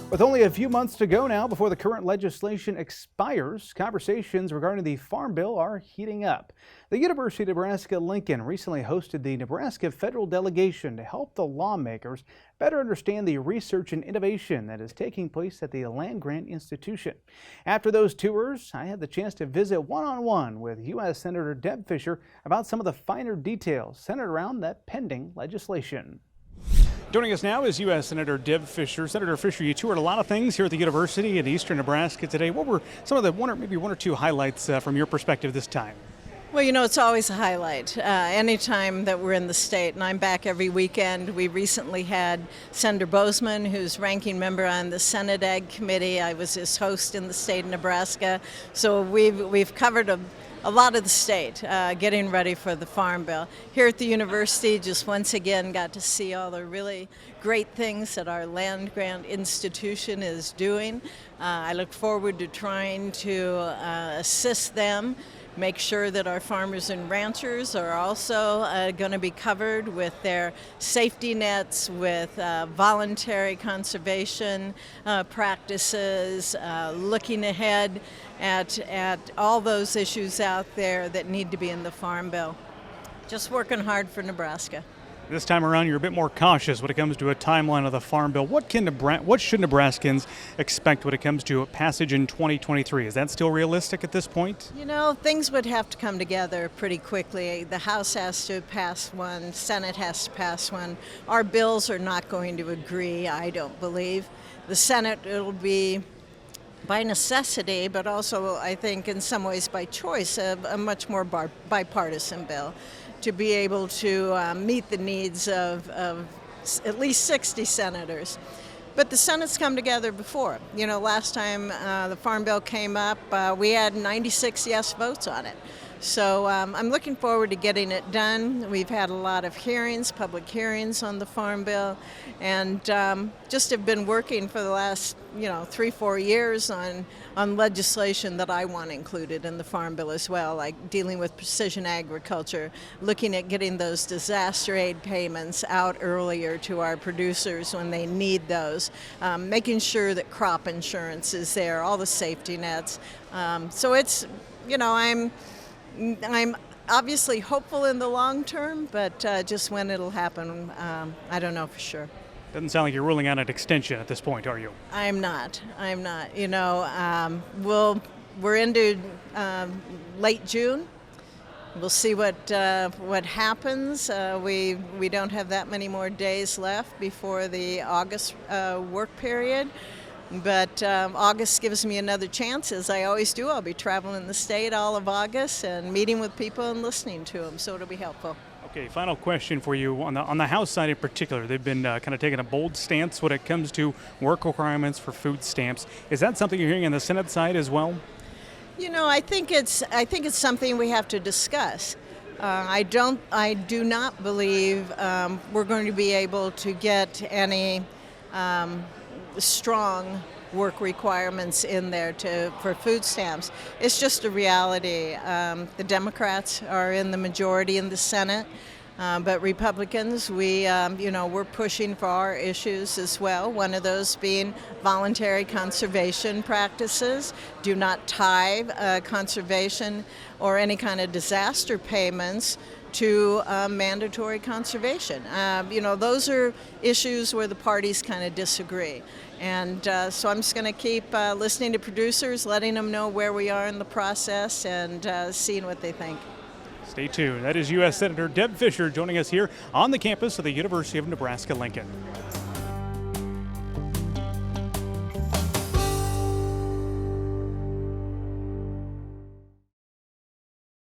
With only a few months to go now before the current legislation expires, conversations regarding the Farm Bill are heating up. The University of Nebraska-Lincoln recently hosted the Nebraska Federal Delegation to help the lawmakers better understand the research and innovation that is taking place at the land-grant institution. After those tours, I had the chance to visit one-on-one with U.S. Senator Deb Fischer about some of the finer details centered around that pending legislation. Joining us now is U.S. Senator Deb Fischer. Senator Fischer, you toured a lot of things here at the University in eastern Nebraska today. What were some of the one or two highlights from your perspective this time? Well, you know, it's always a highlight anytime that we're in the state, and I'm back every weekend. We recently had Senator Bozeman, who's ranking member on the Senate Ag Committee. I was his host in the state of Nebraska. So we've covered a lot of the state getting ready for the Farm Bill. Here at the university, just once again got to see all the really great things that our land-grant institution is doing. I look forward to trying to assist them, make sure that our farmers and ranchers are also going to be covered with their safety nets, with voluntary conservation practices, looking ahead at all those issues out there that need to be in the Farm Bill. Just working hard for Nebraska. This time around, you're a bit more cautious when it comes to a timeline of the Farm Bill. What should Nebraskans expect when it comes to passage in 2023? Is that still realistic at this point? You know, things would have to come together pretty quickly. The House has to pass one, Senate has to pass one. Our bills are not going to agree, I don't believe. The Senate, it'll be by necessity, but also I think in some ways by choice, a much more bipartisan bill to be able to meet the needs of at least 60 senators. But the Senate's come together before. You know, last time the Farm Bill came up, we had 96 yes votes on it. So I'm looking forward to getting it done. We've had a lot of hearings, public hearings on the Farm Bill, and just have been working for the last 3-4 years on legislation that I want included in the Farm Bill as well, like dealing with precision agriculture, looking at getting those disaster aid payments out earlier to our producers when they need those, making sure that crop insurance is there, all the safety nets. So it's, I'm obviously hopeful in the long term, but just when it'll happen, I don't know for sure. Doesn't sound like you're ruling out an extension at this point, are you? I'm not. You know, we're into late June. We'll see what happens. We don't have that many more days left before the August work period. But August gives me another chance, as I always do. I'll be traveling the state all of August and meeting with people and listening to them, so it'll be helpful. Okay, final question for you. On the House side in particular, they've been kind of taking a bold stance when it comes to work requirements for food stamps. Is that something you're hearing on the Senate side as well? You know, I think it's something we have to discuss. I do not believe we're going to be able to get any strong work requirements in there for food stamps. It's just a reality. The Democrats are in the majority in the Senate, but Republicans, we're pushing for our issues as well. One of those being voluntary conservation practices. Do not tie conservation or any kind of disaster payments to mandatory conservation. Those are issues where the parties kind of disagree. And so I'm just going to keep listening to producers, letting them know where we are in the process, and seeing what they think. Stay tuned. That is U.S. Senator Deb Fischer joining us here on the campus of the University of Nebraska-Lincoln.